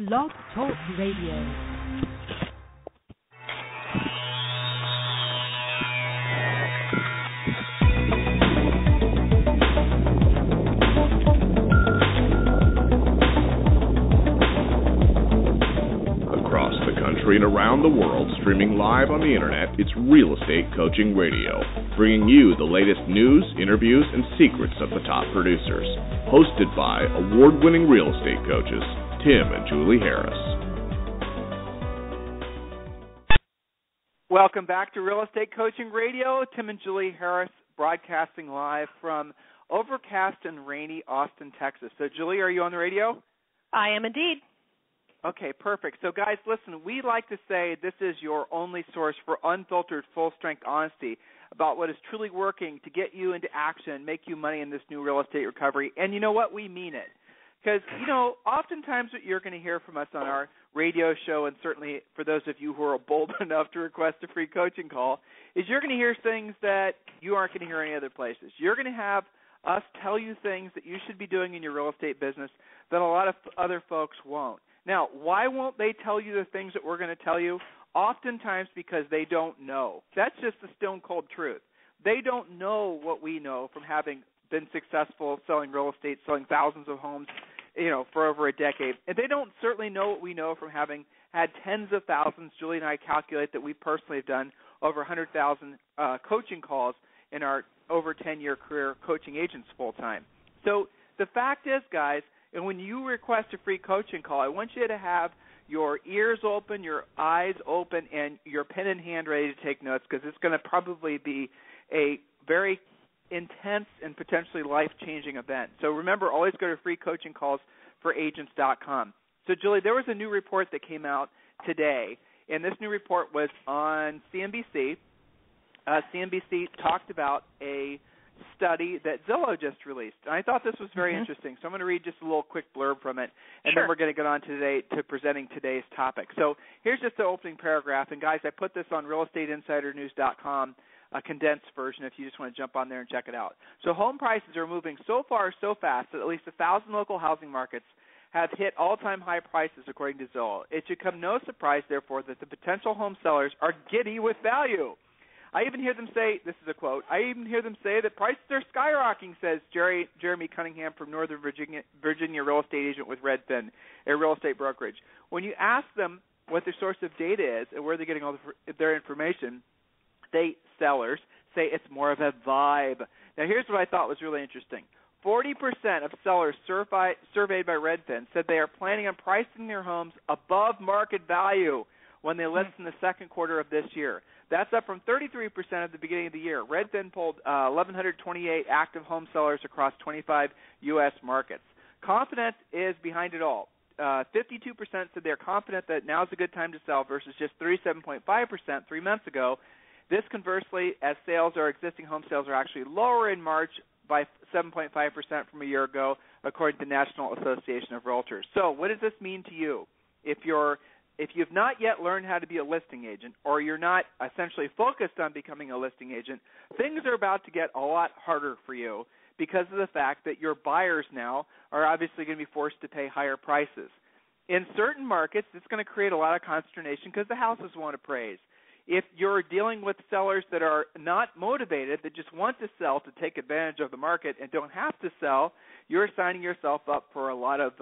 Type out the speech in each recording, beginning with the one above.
Blog Talk Radio. And around the world, streaming live on the internet, it's Real Estate Coaching Radio, bringing you the latest news, interviews, and secrets of the top producers. Hosted by award-winning real estate coaches, Tim and Julie Harris. Welcome back to Real Estate Coaching Radio. Tim and Julie Harris broadcasting live from overcast and rainy Austin, Texas. So, Julie, are you on the radio? I am indeed. Okay, perfect. So, guys, listen, we like to say this is your only source for unfiltered, full-strength honesty about what is truly working to get you into action, make you money in this new real estate recovery. And you know what? We mean it. Because, oftentimes what you're going to hear from us on our radio show, and certainly for those of you who are bold enough to request a free coaching call, is you're going to hear things that you aren't going to hear any other places. You're going to have us tell you things that you should be doing in your real estate business that a lot of other folks won't. Now, why won't they tell you the things that we're going to tell you? Oftentimes because they don't know. That's just the stone-cold truth. They don't know what we know from having been successful selling real estate, selling thousands of homes, for over a decade. And they don't certainly know what we know from having had tens of thousands. Julie and I calculate that we personally have done over 100,000 coaching calls in our over 10-year career coaching agents full-time. So the fact is, guys, and when you request a free coaching call, I want you to have your ears open, your eyes open, and your pen in hand ready to take notes, because it's going to probably be a very intense and potentially life-changing event. So remember, always go to freecoachingcallsforagents.com. So, Julie, there was a new report that came out today, and this new report was on CNBC. CNBC talked about a study that Zillow just released. And I thought this was very interesting, so I'm going to read just a little quick blurb from it, and then we're going to get on to presenting today's topic. So here's just the opening paragraph, and guys, I put this on realestateinsidernews.com, a condensed version if you just want to jump on there and check it out. So home prices are moving so far so fast that at least 1,000 local housing markets have hit all-time high prices, according to Zillow. It should come no surprise, therefore, that the potential home sellers are giddy with value. I even hear them say, this is a quote, I even hear them say that prices are skyrocketing, says Jeremy Cunningham from Northern Virginia real estate agent with Redfin, a real estate brokerage. When you ask them what their source of data is and where they're getting all their information, sellers say it's more of a vibe. Now, here's what I thought was really interesting. 40% of sellers surveyed by Redfin said they are planning on pricing their homes above market value when they list in the second quarter of this year. That's up from 33% at the beginning of the year. Redfin polled 1,128 active home sellers across 25 U.S. markets. Confidence is behind it all. 52% said they're confident that now is a good time to sell versus just 37.5% 3 months ago. This, conversely, as existing home sales are actually lower in March by 7.5% from a year ago, according to the National Association of Realtors. So what does this mean to you? If you've not yet learned how to be a listing agent, or you're not essentially focused on becoming a listing agent, things are about to get a lot harder for you because of the fact that your buyers now are obviously going to be forced to pay higher prices. In certain markets, it's going to create a lot of consternation because the houses won't appraise. If you're dealing with sellers that are not motivated, that just want to sell to take advantage of the market and don't have to sell, you're signing yourself up for a lot of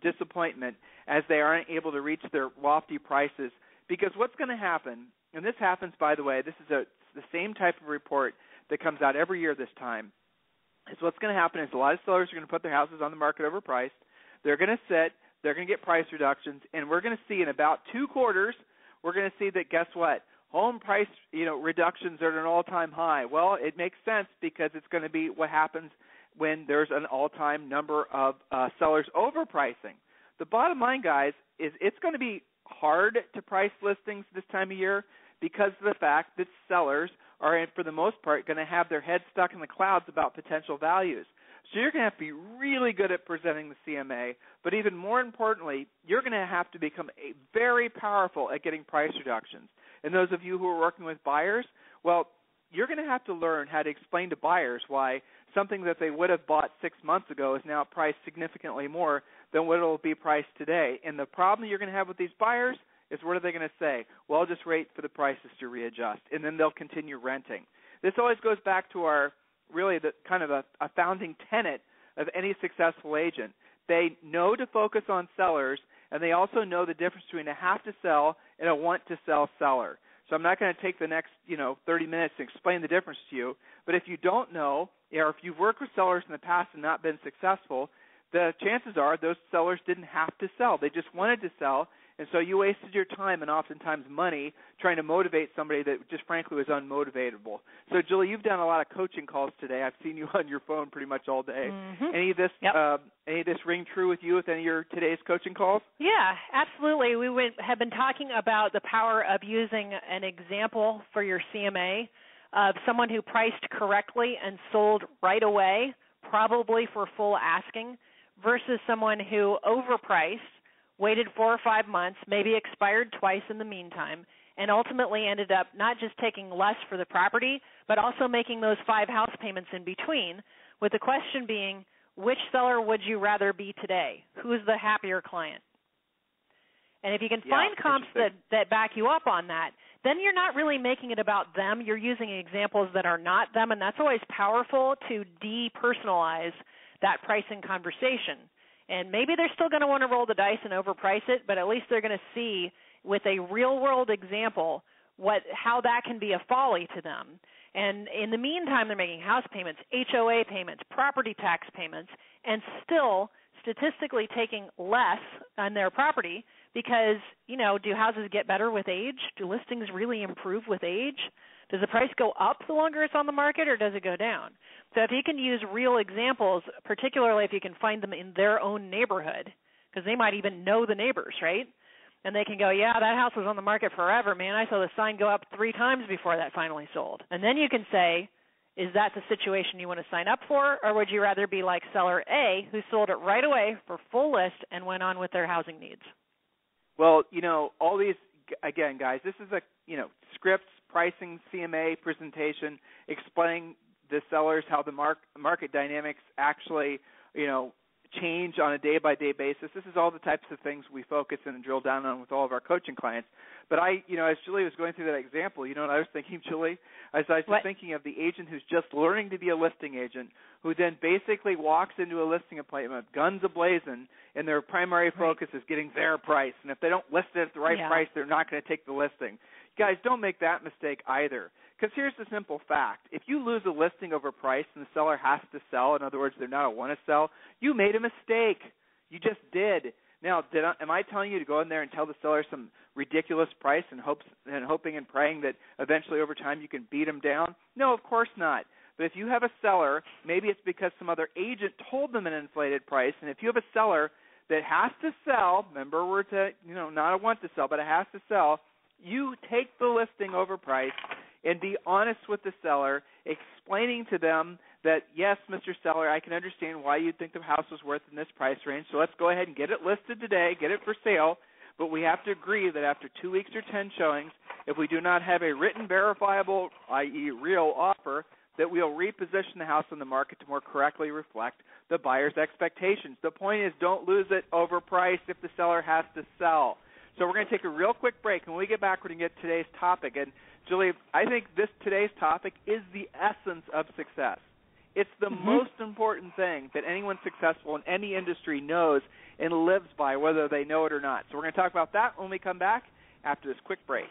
disappointment as they aren't able to reach their lofty prices. Because what's going to happen, and this happens, by the way, this is the same type of report that comes out every year this time, is what's going to happen is a lot of sellers are going to put their houses on the market overpriced. They're going to sit. They're going to get price reductions. And we're going to see in about 2 quarters, we're going to see that, guess what? Home price, reductions are at an all-time high. Well, it makes sense because it's going to be what happens when there's an all-time number of sellers overpricing. The bottom line, guys, is it's going to be hard to price listings this time of year because of the fact that sellers are, for the most part, going to have their heads stuck in the clouds about potential values. So you're going to have to be really good at presenting the CMA, but even more importantly, you're going to have to become very powerful at getting price reductions. And those of you who are working with buyers, well, you're going to have to learn how to explain to buyers why something that they would have bought 6 months ago is now priced significantly more than what it will be priced today. And the problem you're going to have with these buyers is, what are they going to say? Well, I'll just wait for the prices to readjust, and then they'll continue renting. This always goes back to our really the kind of a founding tenet of any successful agent. They know to focus on sellers, and they also know the difference between a have to sell and a want to sell seller. So I'm not going to take the next 30 minutes to explain the difference to you. But if you don't know, or if you've worked with sellers in the past and not been successful, the chances are those sellers didn't have to sell. They just wanted to sell, and so you wasted your time and oftentimes money trying to motivate somebody that just frankly was unmotivatable. So, Julie, you've done a lot of coaching calls today. I've seen you on your phone pretty much all day. Mm-hmm. Any of this ring true with you with any of your today's coaching calls? Yeah, absolutely. We have been talking about the power of using an example for your CMA of someone who priced correctly and sold right away, probably for full asking, versus someone who overpriced, waited 4 or 5 months, maybe expired twice in the meantime, and ultimately ended up not just taking less for the property, but also making those 5 house payments in between, with the question being, which seller would you rather be today? Who's the happier client? And if you can find comps that back you up on that, then you're not really making it about them. You're using examples that are not them, and that's always powerful to depersonalize that pricing conversation. And maybe they're still going to want to roll the dice and overprice it, but at least they're going to see with a real-world example how that can be a folly to them. And in the meantime, they're making house payments, HOA payments, property tax payments, and still statistically taking less on their property because, do houses get better with age? Do listings really improve with age? Does the price go up the longer it's on the market, or does it go down? So if you can use real examples, particularly if you can find them in their own neighborhood, because they might even know the neighbors, right? And they can go, yeah, that house was on the market forever, man. I saw the sign go up 3 times before that finally sold. And then you can say, is that the situation you want to sign up for, or would you rather be like seller A, who sold it right away for full list and went on with their housing needs? Well, all these, again, guys, this is scripts, pricing, CMA presentation, explaining the sellers how the market dynamics actually, change on a day-by-day basis. This is all the types of things we focus and drill down on with all of our coaching clients. But as Julie was going through that example, what I was thinking, Julie? I was just thinking of the agent who's just learning to be a listing agent, who then basically walks into a listing appointment, guns a-blazing, and their primary focus is getting their price. And if they don't list it at the right price, they're not going to take the listing. Guys, don't make that mistake either. Because here's the simple fact. If you lose a listing over price and the seller has to sell, in other words, they're not a want to sell, you made a mistake. You just did. Now, am I telling you to go in there and tell the seller some ridiculous price and hoping and praying that eventually over time you can beat them down? No, of course not. But if you have a seller, maybe it's because some other agent told them an inflated price, and if you have a seller that has to sell, remember we're not a want to sell, but it has to sell, you take the listing over price and be honest with the seller, explaining to them that, yes, Mr. Seller, I can understand why you think the house was worth in this price range, so let's go ahead and get it listed today, get it for sale, but we have to agree that after 2 weeks or 10 showings, if we do not have a written, verifiable, i.e. real offer, that we'll reposition the house on the market to more correctly reflect the buyer's expectations. The point is, don't lose it overpriced if the seller has to sell. So we're going to take a real quick break, and when we get back, we're going to get today's topic. And, Julie, I think today's topic is the essence of success. It's the most important thing that anyone successful in any industry knows and lives by, whether they know it or not. So we're going to talk about that when we come back after this quick break.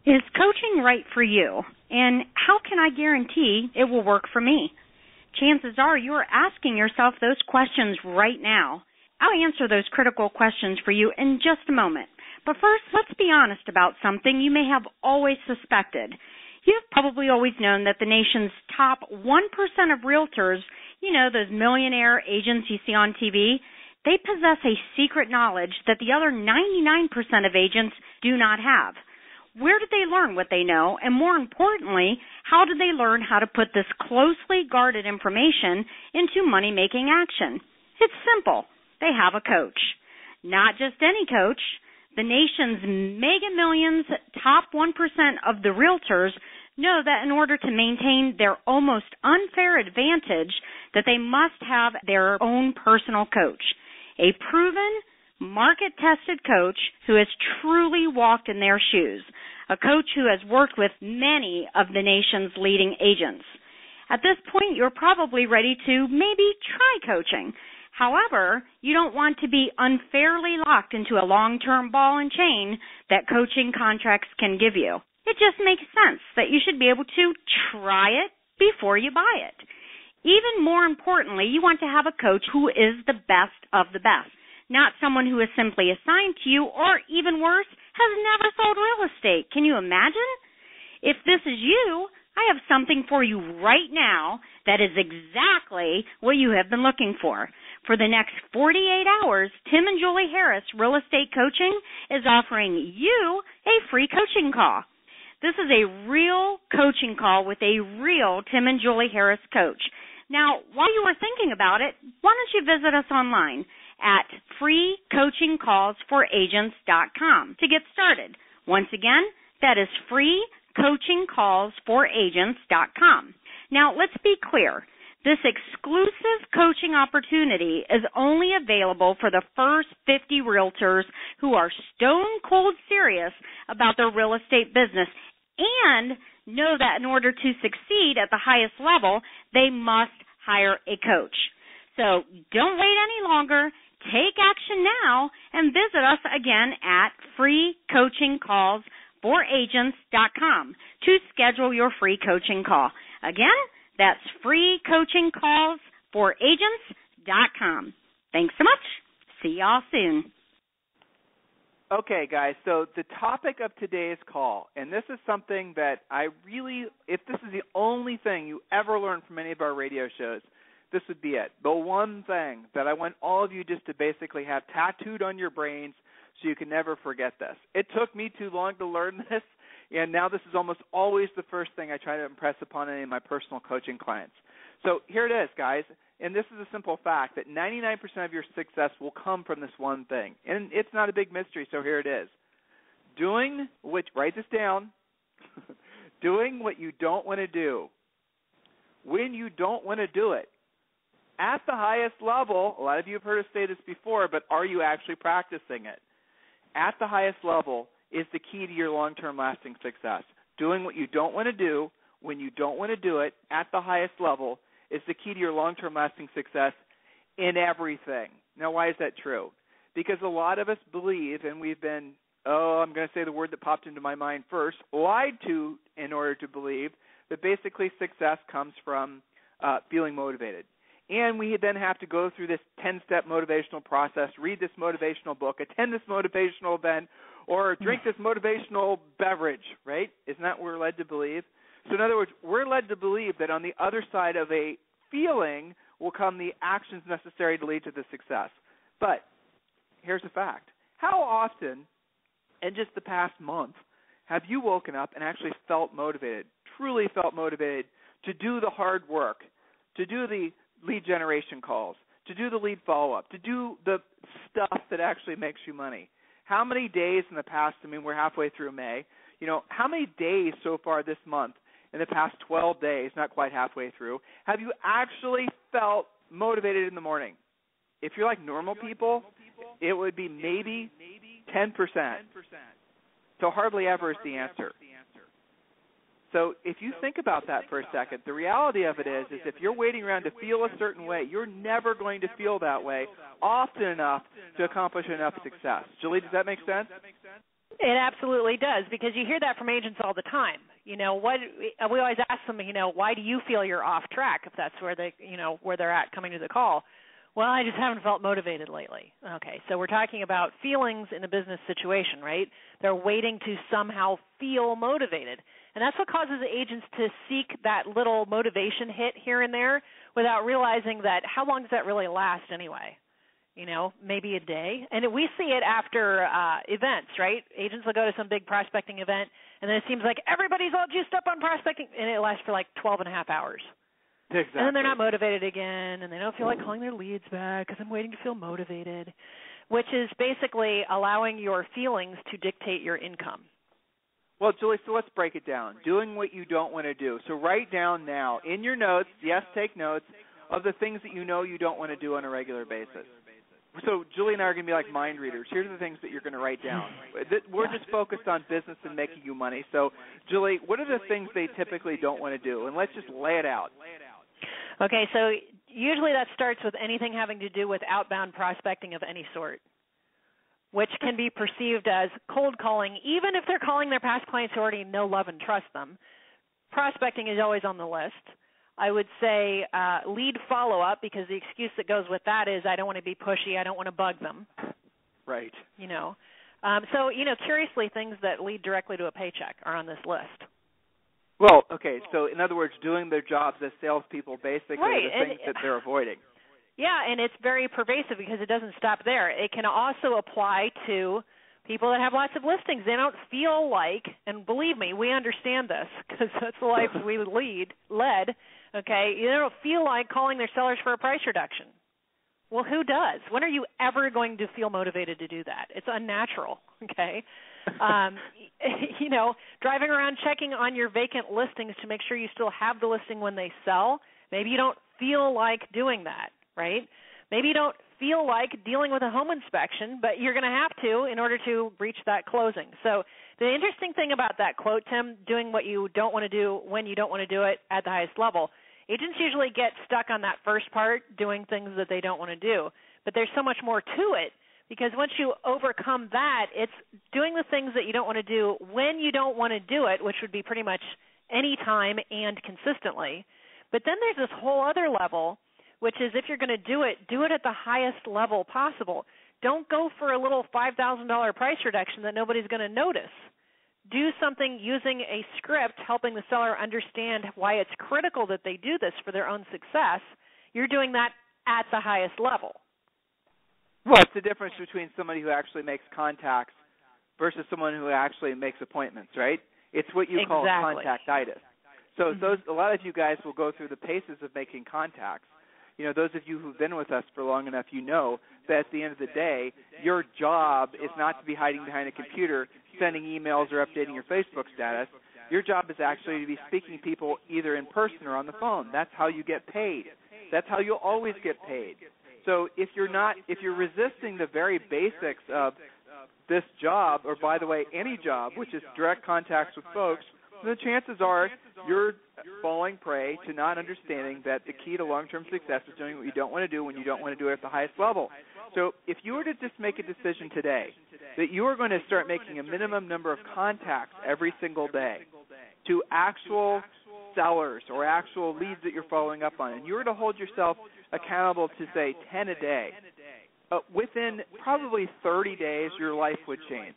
Is coaching right for you? And how can I guarantee it will work for me? Chances are you are asking yourself those questions right now. I'll answer those critical questions for you in just a moment. But first, let's be honest about something you may have always suspected. You've probably always known that the nation's top 1% of realtors, those millionaire agents you see on TV, they possess a secret knowledge that the other 99% of agents do not have. Where did they learn what they know? And more importantly, how did they learn how to put this closely guarded information into money-making action? It's simple. They have a coach. Not just any coach. The nation's mega millions, top 1% of the realtors know that in order to maintain their almost unfair advantage, that they must have their own personal coach, a proven, market-tested coach who has truly walked in their shoes, a coach who has worked with many of the nation's leading agents. At this point, you're probably ready to maybe try coaching. However, you don't want to be unfairly locked into a long-term ball and chain that coaching contracts can give you. It just makes sense that you should be able to try it before you buy it. Even more importantly, you want to have a coach who is the best of the best, not someone who is simply assigned to you or, even worse, has never sold real estate. Can you imagine? If this is you, I have something for you right now that is exactly what you have been looking for. For the next 48 hours, Tim and Julie Harris Real Estate Coaching is offering you a free coaching call. This is a real coaching call with a real Tim and Julie Harris coach. Now, while you are thinking about it, why don't you visit us online at freecoachingcallsforagents.com to get started. Once again, that is freecoachingcallsforagents.com. Now, let's be clear. This exclusive coaching opportunity is only available for the first 50 realtors who are stone cold serious about their real estate business and know that in order to succeed at the highest level, they must hire a coach. So don't wait any longer. Take action now and visit us again at freecoachingcallsforagents.com to schedule your free coaching call. Again, that's freecoachingcallsforagents.com. Thanks so much. See y'all soon. Okay, guys, so the topic of today's call, and this is something that if this is the only thing you ever learn from any of our radio shows, this would be it. The one thing that I want all of you just to basically have tattooed on your brains so you can never forget this. It took me too long to learn this, and now this is almost always the first thing I try to impress upon any of my personal coaching clients. So here it is, guys, and this is a simple fact that 99% of your success will come from this one thing, and it's not a big mystery, so here it is. Write this down, doing what you don't want to do when you don't want to do it. At the highest level, a lot of you have heard us say this before, but are you actually practicing it? At the highest level is the key to your long-term lasting success. Doing what you don't want to do when you don't want to do it at the highest level is the key to your long-term lasting success in everything. Now, why is that true? Because a lot of us believe, and we've been, I'm going to say the word that popped into my mind first, lied to in order to believe that basically success comes from feeling motivated. And we then have to go through this 10-step motivational process, read this motivational book, attend this motivational event, or drink this motivational beverage, right? Isn't that what we're led to believe? So in other words, we're led to believe that on the other side of a feeling will come the actions necessary to lead to the success. But here's the fact. How often in just the past month have you woken up and actually felt motivated, truly felt motivated to do the hard work, to do the lead generation calls, to do the lead follow-up, to do the stuff that actually makes you money? How many days in the past, we're halfway through May, how many days so far this month, in the past 12 days, not quite halfway through, have you actually felt motivated in the morning? If you're like normal people, it would be maybe 10%. So hardly ever is the answer. So if you think about that for a second, the reality of it is if you're waiting around to feel a certain way, you're never going to feel that way often enough to accomplish enough success. Julie, does that make sense? It absolutely does, because you hear that from agents all the time. We always ask them, why do you feel you're off track if that's where they're at coming to the call? Well, I just haven't felt motivated lately. Okay, so we're talking about feelings in a business situation, right? They're waiting to somehow feel motivated. And that's what causes agents to seek that little motivation hit here and there without realizing that how long does that really last anyway? Maybe a day. And we see it after events, right? Agents will go to some big prospecting event, and then it seems like everybody's all juiced up on prospecting, and it lasts for like 12 and a half hours. Exactly. And then they're not motivated again, and they don't feel like calling their leads back because I'm waiting to feel motivated. which is basically allowing your feelings to dictate your income. Well, Julie, so let's break it down. Doing what you don't want to do. So write down now in your notes, yes, take notes, of the things that you know you don't want to do on a regular basis. So Julie and I are going to be like mind readers. Here's the things that you're going to write down. We're just focused on business and making you money. So, Julie, what are the things they typically don't want to do? And let's just lay it out. Okay, so usually that starts with anything having to do with outbound prospecting of any sort, which can be perceived as cold calling, even if they're calling their past clients who already know, love, and trust them. Prospecting is always on the list. I would say lead follow-up, because the excuse that goes with that is I don't want to be pushy, I don't want to bug them. Right. So, curiously, things that lead directly to a paycheck are on this list. Well, okay, so in other words, doing their jobs as salespeople, basically right. the things that they're avoiding. Yeah, and it's very pervasive because it doesn't stop there. It can also apply to people that have lots of listings. They don't feel like, and believe me, we understand this because that's the life we led, okay? They don't feel like calling their sellers for a price reduction. Well, who does? When are you ever going to feel motivated to do that? It's unnatural, okay? Driving around checking on your vacant listings to make sure you still have the listing when they sell, maybe you don't feel like doing that, right? Maybe you don't feel like dealing with a home inspection, but you're going to have to in order to reach that closing. So the interesting thing about that quote, Tim, doing what you don't want to do when you don't want to do it at the highest level, agents usually get stuck on that first part, doing things that they don't want to do. But there's so much more to it, because once you overcome that, it's doing the things that you don't want to do when you don't want to do it, which would be pretty much any time and consistently. But then there's this whole other level, which is if you're going to do it at the highest level possible. Don't go for a little $5,000 price reduction that nobody's going to notice. Do something using a script, helping the seller understand why it's critical that they do this for their own success. You're doing that at the highest level. Well, it's the difference between somebody who actually makes contacts versus someone who actually makes appointments, right? It's what you call contactitis. So a lot of you guys will go through the paces of making contacts. Those of you who've been with us for long enough, you know that at the end of the day, your job is not to be hiding behind a computer, sending emails or updating your Facebook status. Your job is actually to be speaking to people either in person or on the phone. That's how you get paid. That's how you'll always get paid. So if you're resisting the very basics of this job, or by the way, any job, which is direct contacts with folks, the chances are you're falling prey to not understanding that the key to long-term success is doing what you don't want to do when you don't want to do it at the highest level. So if you were to just make a decision today that you are going to start making a minimum number of contacts every single day to actual sellers or actual leads that you're following up on, and you were to hold yourself accountable to, say, 10 a day, within probably 30 days your life would change.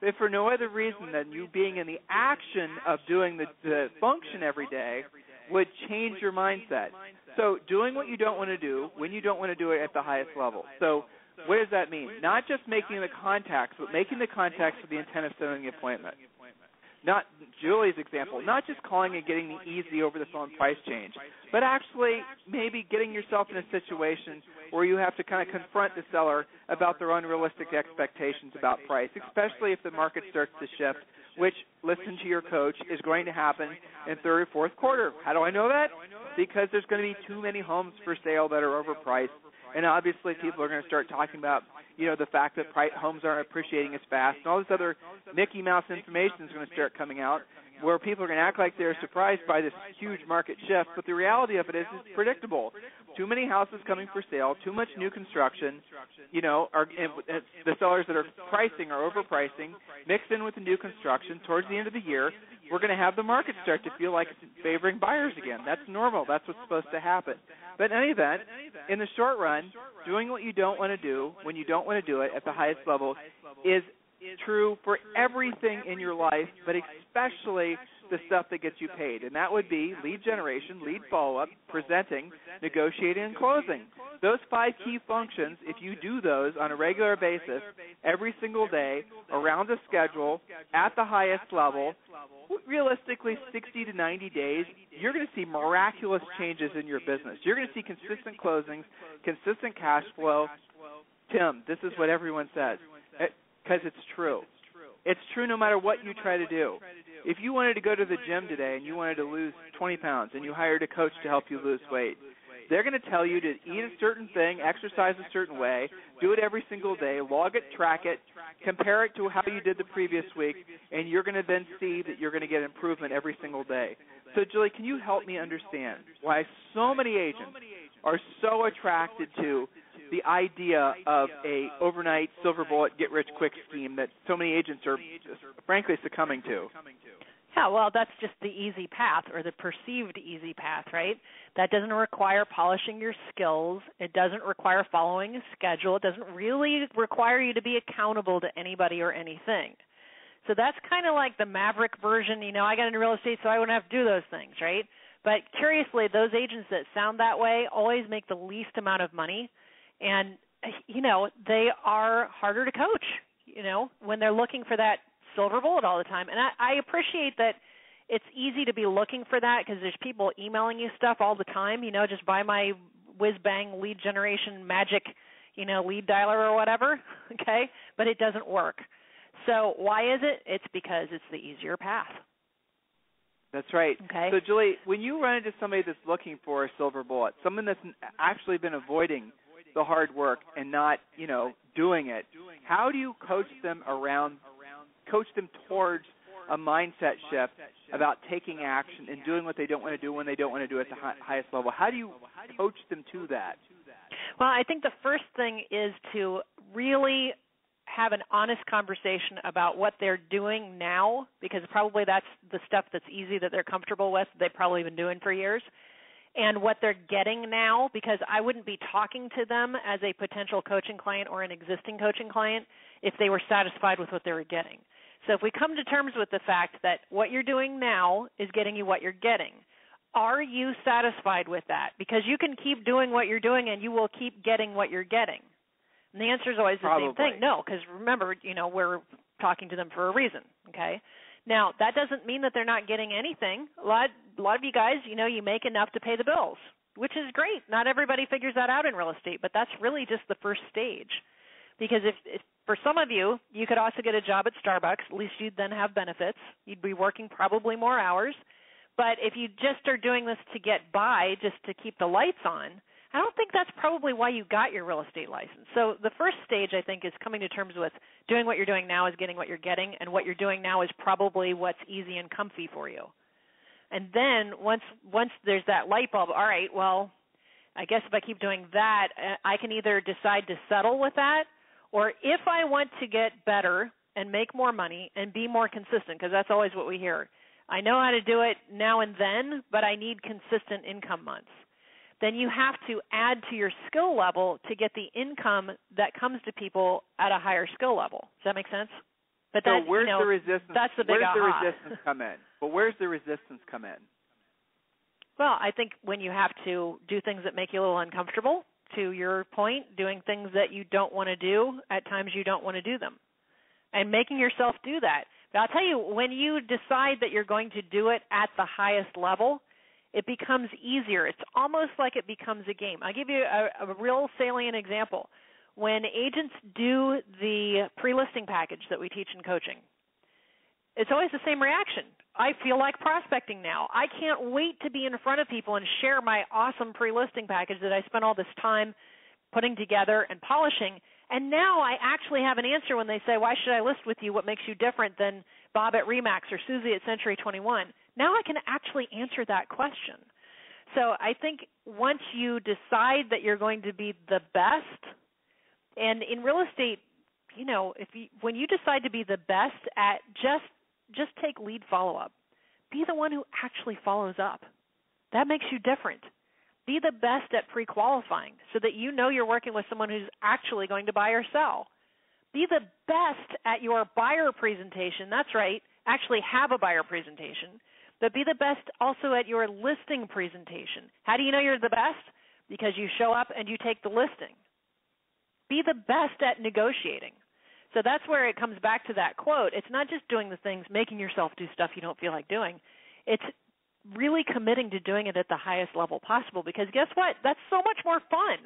If for no other reason than you being in the action of doing the function every day would change your mindset. So doing what you don't want to do when you don't want to do it at the highest level. So what does that mean? Not just making the contacts, but making the contacts with the intent of setting the appointment. Not Julie's example, not just calling and getting the easy over-the-phone price change, but actually maybe getting yourself in a situation where you have to kind of confront the seller about their unrealistic expectations about price, especially if the market starts to shift, which, listen to your coach, is going to happen in third or fourth quarter. How do I know that? Because there's going to be too many homes for sale that are overpriced, and obviously people are going to start talking about the fact that homes aren't appreciating as fast, and all this other Mickey Mouse information is going to start coming out where people are going to act like they're surprised by this huge market shift, but the reality of it is it's predictable. Too many houses coming for sale, too much new construction, the sellers that are pricing are overpricing, mixed in with the new construction. Towards the end of the year, we're going to have the market start to feel like it's favoring buyers again. That's normal. That's what's supposed to happen. But in any event, in the short run, doing what you don't want to do when you don't want to do it at the highest level is true for everything in your life, but especially the stuff that gets you paid. And that would be lead generation, lead follow-up, presenting, negotiating, and closing. Those 5 key functions, if you do those on a regular basis, every single day, around a schedule, at the highest level, realistically 60 to 90 days, you're going to see miraculous changes in your business. You're going to see consistent closings, consistent cash flow, Tim, this is what everyone says, because it's true. It's true no matter what you try to do. If you wanted to go to the gym today and you wanted to lose 20 pounds and you hired a coach to help you lose weight, they're going to tell you to eat a certain thing, exercise a certain way, do it every single day, log it, track it, compare it to how you did the previous week, and you're going to then see that you're going to get improvement every single day. So, Julie, can you help me understand why so many agents are so attracted to the idea of a overnight silver bullet get-rich-quick scheme that so many agents are, frankly, succumbing to? Yeah, well, that's just the easy path, or the perceived easy path, right? That doesn't require polishing your skills. It doesn't require following a schedule. It doesn't really require you to be accountable to anybody or anything. So that's kind of like the maverick version. I got into real estate so I wouldn't have to do those things, right? But curiously, those agents that sound that way always make the least amount of money. And, they are harder to coach, when they're looking for that silver bullet all the time. And I appreciate that it's easy to be looking for that because there's people emailing you stuff all the time, just buy my whiz-bang lead generation magic, lead dialer or whatever, okay? But it doesn't work. So why is it? It's because it's the easier path. That's right. Okay. So, Julie, when you run into somebody that's looking for a silver bullet, someone that's actually been avoiding the hard work and not, doing it, how do you coach them towards a mindset shift about taking action and doing what they don't want to do when they don't want to do it at the highest level? How do you coach them to that? Well, I think the first thing is to really have an honest conversation about what they're doing now, because probably that's the stuff that's easy that they're comfortable with, they've probably been doing for years, and what they're getting now, because I wouldn't be talking to them as a potential coaching client or an existing coaching client if they were satisfied with what they were getting. So if we come to terms with the fact that what you're doing now is getting you what you're getting, are you satisfied with that? Because you can keep doing what you're doing and you will keep getting what you're getting. And the answer is always the same thing. No, because remember, we're talking to them for a reason, okay? Now, that doesn't mean that they're not getting anything. A lot of you guys, you make enough to pay the bills, which is great. Not everybody figures that out in real estate, but that's really just the first stage. Because if for some of you, you could also get a job at Starbucks. At least you'd then have benefits. You'd be working probably more hours. But if you just are doing this to get by, just to keep the lights on, I don't think that's probably why you got your real estate license. So the first stage, I think, is coming to terms with doing what you're doing now is getting what you're getting, and what you're doing now is probably what's easy and comfy for you. And then once there's that light bulb, all right, well, I guess if I keep doing that, I can either decide to settle with that, or if I want to get better and make more money and be more consistent, because that's always what we hear. I know how to do it now and then, but I need consistent income months. Then you have to add to your skill level to get the income that comes to people at a higher skill level. Does that make sense? But so where's the resistance? That's the big aha. Where's the resistance come in? But where's the resistance come in? Well, I think when you have to do things that make you a little uncomfortable, to your point, doing things that you don't want to do, at times you don't want to do them, and making yourself do that. But I'll tell you, when you decide that you're going to do it at the highest level, it becomes easier. It's almost like it becomes a game. I'll give you a real salient example. When agents do the pre-listing package that we teach in coaching, it's always the same reaction. I feel like prospecting now. I can't wait to be in front of people and share my awesome pre-listing package that I spent all this time putting together and polishing. And now I actually have an answer when they say, why should I list with you? What makes you different than Bob at RE/MAX or Susie at Century 21? Now I can actually answer that question. So I think once you decide that you're going to be the best, and in real estate, when you decide to be the best at just take lead follow-up. Be the one who actually follows up. That makes you different. Be the best at pre-qualifying so that you know you're working with someone who's actually going to buy or sell. Be the best at your buyer presentation. That's right. Actually have a buyer presentation. But be the best also at your listing presentation. How do you know you're the best? Because you show up and you take the listing. Be the best at negotiating. So that's where it comes back to that quote. It's not just doing the things, making yourself do stuff you don't feel like doing. It's really committing to doing it at the highest level possible, because guess what? That's so much more fun.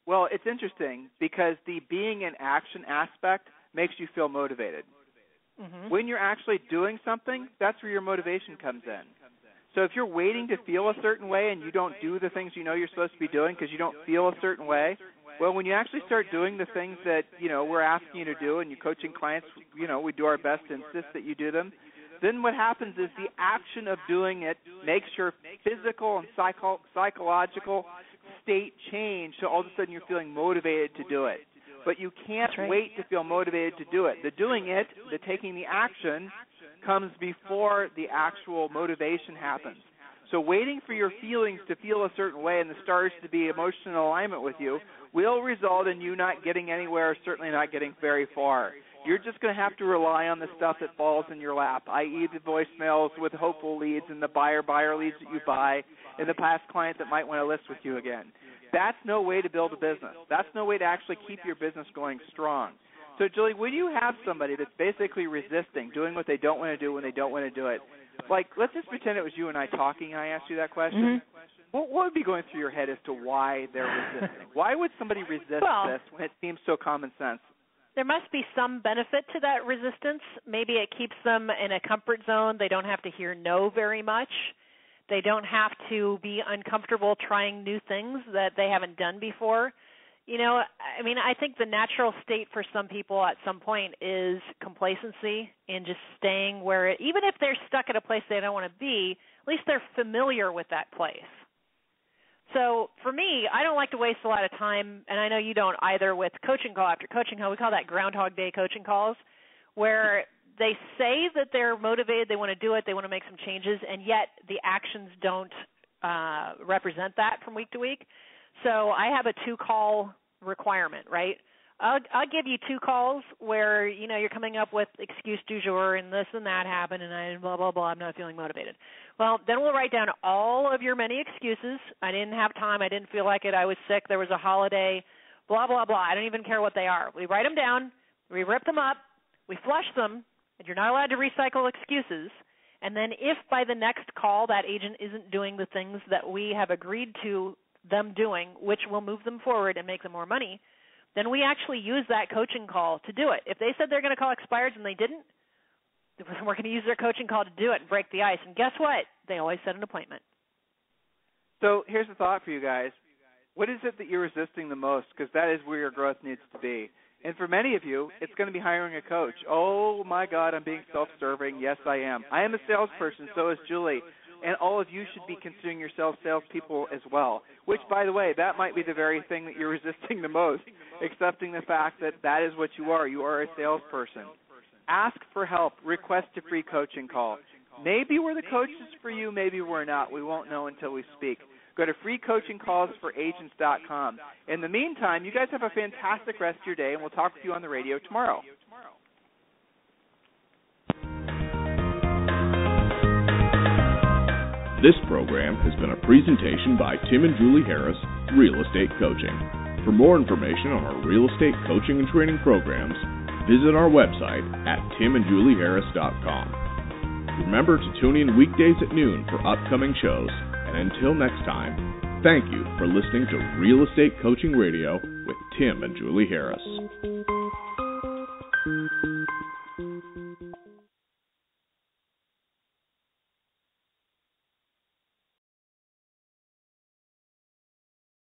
Well, it's interesting because the being in action aspect makes you feel motivated. Mm-hmm. When you're actually doing something, that's where your motivation comes in. So if you're waiting to feel a certain way and you don't do the things you know you're supposed to be doing because you don't feel a certain way, well, when you actually start doing the things that, we're asking you to do, and you're coaching clients, we do our best to insist that you do them, then what happens is the action of doing it makes your physical and psychological state change, so all of a sudden you're feeling motivated to do it. But you can't wait to feel motivated to do it. The doing it, the taking the action, comes before the actual motivation happens. So waiting for your feelings to feel a certain way and the stars to be emotional alignment with you will result in you not getting anywhere, or certainly not getting very far. You're just going to have to rely on the stuff that falls in your lap, i.e. the voicemails with hopeful leads and the buyer leads that you buy and the past client that might want to list with you again. That's no way to build a business. That's no way to actually keep your business going strong. So, Julie, when you have somebody that's basically resisting, doing what they don't want to do when they don't want to do it, like let's just pretend it was you and I talking and I asked you that question. Mm-hmm. What would be going through your head as to why they're resisting? Why would somebody resist this when it seems so common sense? There must be some benefit to that resistance. Maybe it keeps them in a comfort zone. They don't have to hear no very much. They don't have to be uncomfortable trying new things that they haven't done before. I think the natural state for some people at some point is complacency and just staying where even if they're stuck at a place they don't want to be, at least they're familiar with that place. So for me, I don't like to waste a lot of time, and I know you don't either, with coaching call after coaching call. We call that Groundhog Day coaching calls, where they say that they're motivated, they want to do it, they want to make some changes, and yet the actions don't represent that from week to week. So I have a 2-call requirement, right? I'll give you 2 calls where, you're coming up with excuse du jour and this and that happened and I blah, blah, blah, I'm not feeling motivated. Well, then we'll write down all of your many excuses. I didn't have time. I didn't feel like it. I was sick. There was a holiday, blah, blah, blah. I don't even care what they are. We write them down. We rip them up. We flush them. And you're not allowed to recycle excuses. And then if by the next call that agent isn't doing the things that we have agreed to them doing, which will move them forward and make them more money, then we actually use that coaching call to do it. If they said they're going to call expireds and they didn't, we're going to use their coaching call to do it and break the ice. And guess what? They always set an appointment. So here's the thought for you guys. What is it that you're resisting the most? Because that is where your growth needs to be. And for many of you, it's going to be hiring a coach. Oh, my God, I'm being self-serving. Yes, I am. I am a salesperson. So is Julie. And all of you should be considering yourselves salespeople as well, which, by the way, that might be the very thing that you're resisting the most, accepting the fact that that is what you are. You are a salesperson. Ask for help. Request a free coaching call. Maybe we're the coaches for you. Maybe we're not. We won't know until we speak. Go to freecoachingcallsforagents.com. In the meantime, you guys have a fantastic rest of your day, and we'll talk with you on the radio tomorrow. This program has been a presentation by Tim and Julie Harris, Real Estate Coaching. For more information on our real estate coaching and training programs, visit our website at timandjulieharris.com. Remember to tune in weekdays at noon for upcoming shows, and until next time, thank you for listening to Real Estate Coaching Radio with Tim and Julie Harris.